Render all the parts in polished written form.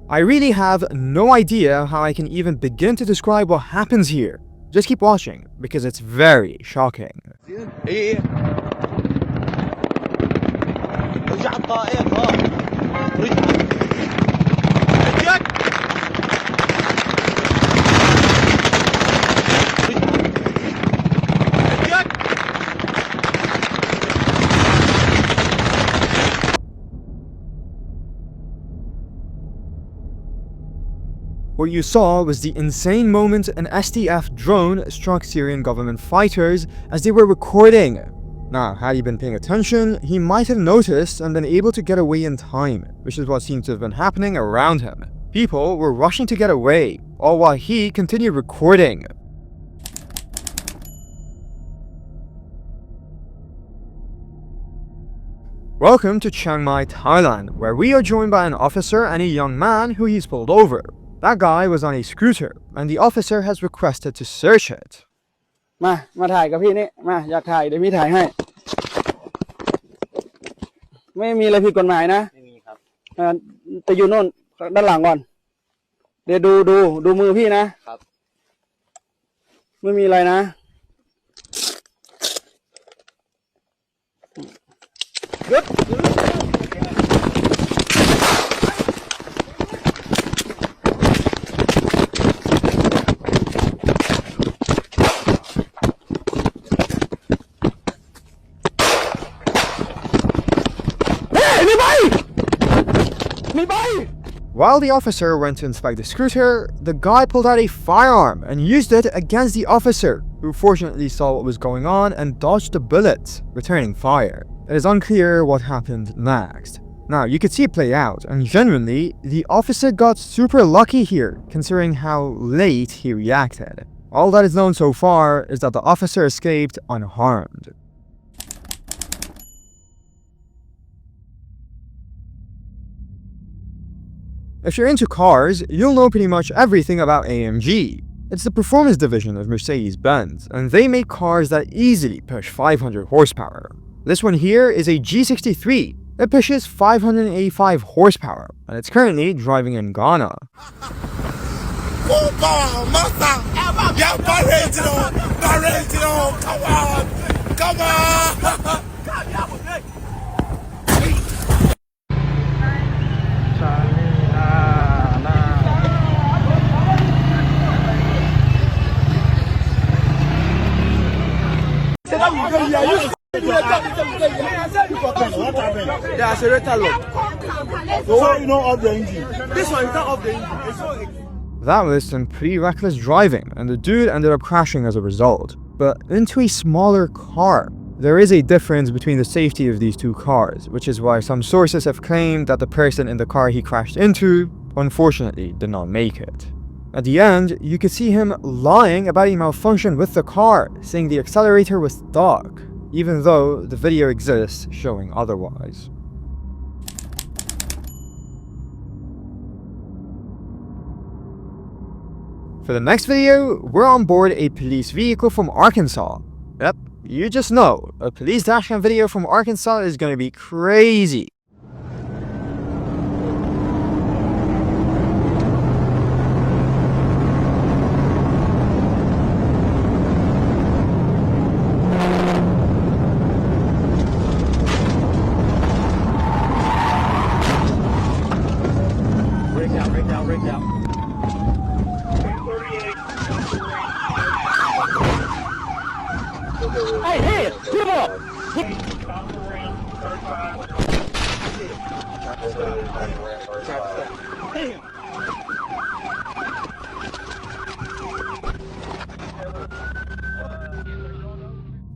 I really have no idea how I can even begin to describe what happens here. Just keep watching, because it's very shocking. What you saw was the insane moment an SDF drone struck Syrian government fighters as they were recording. Now, had he been paying attention, he might have noticed and been able to get away in time, which is what seems to have been happening around him. People were rushing to get away, all while he continued recording. Welcome to Chiang Mai, Thailand, where we are joined by an officer and a young man who he's pulled over. That guy was on a scooter, and the officer has requested to search it. มาถ่ายกับพี่นี่มาอยากถ่ายเดี๋ยวพี่ถ่ายให้ไม่มีอะไรผิดกฎหมายนะไม่มีครับแต่อยู่โน่นด้านหลังก่อนเดี๋ยวดูมือพี่นะครับไม่มีอะไรนะหยุดWhile the officer went to inspect the scooter, the guy pulled out a firearm and used it against the officer, who fortunately saw what was going on and dodged the bullets, returning fire. It is unclear what happened next. Now, you could see it play out, and genuinely, the officer got super lucky here, considering how late he reacted. All that is known so far is that the officer escaped unharmed. If you're into cars, you'll know pretty much everything about AMG. It's the performance division of Mercedes-Benz, and they make cars that easily push 500 horsepower. This one here is a G63. It pushes 585 horsepower, and it's currently driving in Ghana. Come on! That was some pretty reckless driving, and the dude ended up crashing as a result. But into a smaller car. There is a difference between the safety of these two cars, which is why some sources have claimed that the person in the car he crashed into, unfortunately, did not make it. At the end, you could see him lying about a malfunction with the car, saying the accelerator was stuck, even though the video exists showing otherwise. For the next video, we're on board a police vehicle from Arkansas. Yep, you just know, a police dashcam video from Arkansas is gonna be crazy. Break down. Hey, come on!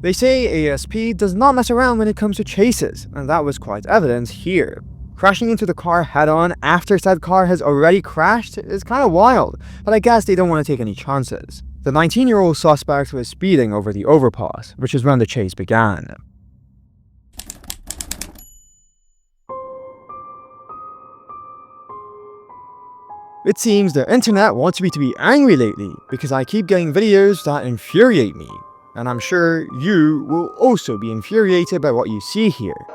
They say ASP does not mess around when it comes to chases, and that was quite evident here. Crashing into the car head-on after said car has already crashed is kinda wild, but I guess they don't want to take any chances. The 19-year-old suspect was speeding over the overpass, which is when the chase began. It seems the internet wants me to be angry lately because I keep getting videos that infuriate me, and I'm sure you will also be infuriated by what you see here.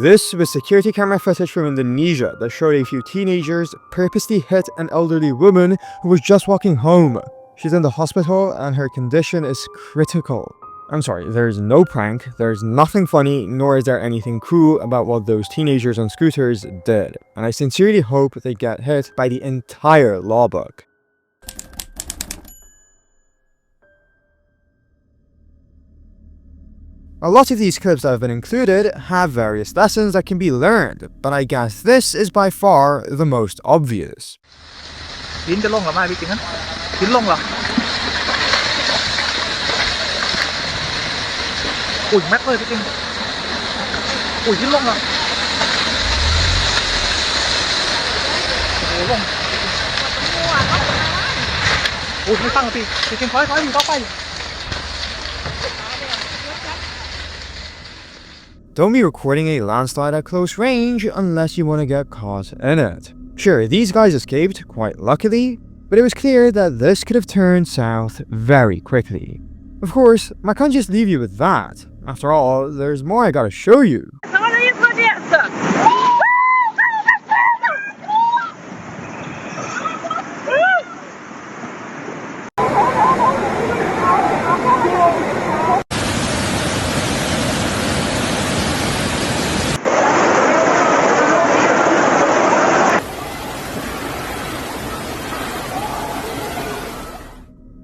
This was security camera footage from Indonesia that showed a few teenagers purposely hit an elderly woman who was just walking home. She's in the hospital and her condition is critical. I'm sorry, there's no prank, there's nothing funny, nor is there anything cool about what those teenagers on scooters did. And I sincerely hope they get hit by the entire law book. A lot of these clips that have been included have various lessons that can be learned, but I guess this is by far the most obvious. Don't be recording a landslide at close range unless you want to get caught in it. Sure, these guys escaped, quite luckily, but it was clear that this could have turned south very quickly. Of course, I can't just leave you with that. After all, there's more I gotta show you.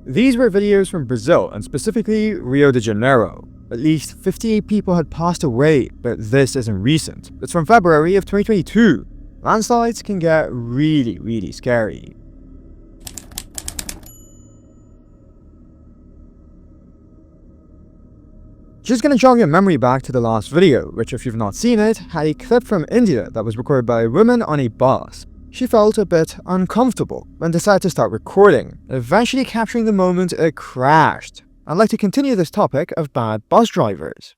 These were videos from Brazil, and specifically Rio de Janeiro. At least 58 people had passed away, but this isn't recent. It's from February of 2022. Landslides can get really scary. Just gonna jog your memory back to the last video, which if you've not seen it, had a clip from India that was recorded by a woman on a bus. She felt a bit uncomfortable and decided to start recording, eventually capturing the moment it crashed. I'd like to continue this topic of bad bus drivers.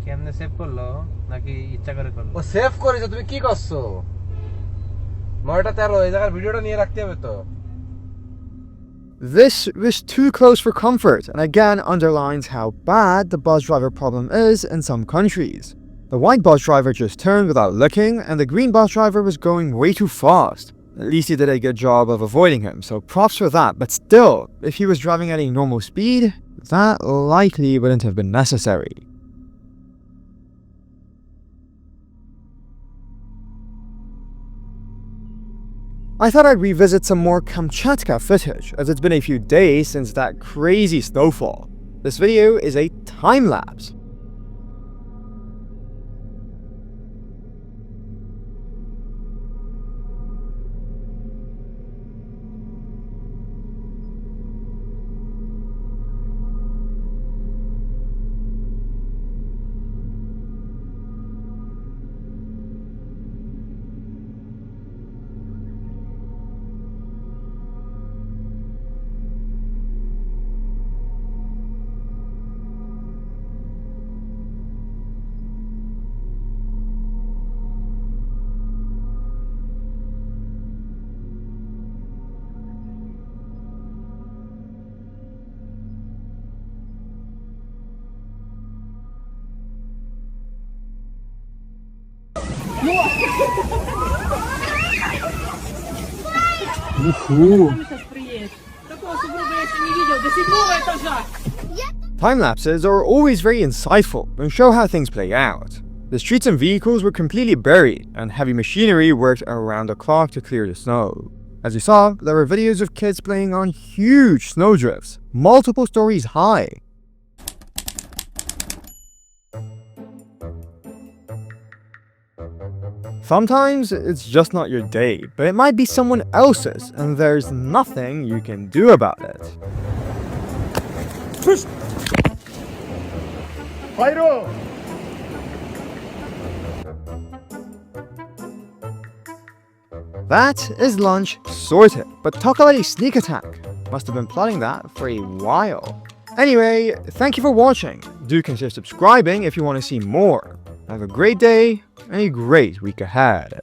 কেমনে save করলো নাকি ইচ্ছা করে করলো? ও save করেছে, তুমি কি করছো? 9:13 এই জায়গার ভিডিওটা নিয়ে রাখতে হবে তো। This was too close for comfort and again underlines how bad the bus driver problem is in some countries. The white bus driver just turned without looking and the green bus driver was going way too fast. At least he did a good job of avoiding him, so props for that, but still, if he was driving at a normal speed, that likely wouldn't have been necessary. I thought I'd revisit some more Kamchatka footage, as it's been a few days since that crazy snowfall. This video is a time-lapse. Time-lapses are always very insightful and show how things play out. The streets and vehicles were completely buried, and heavy machinery worked around the clock to clear the snow. As you saw, there were videos of kids playing on huge snowdrifts, multiple stories high. Sometimes it's just not your day, but it might be someone else's, and there's nothing you can do about it. That is lunch sorted, but talk about a sneak attack. Must have been plotting that for a while. Anyway, thank you for watching. Do consider subscribing if you want to see more. Have a great day and a great week ahead.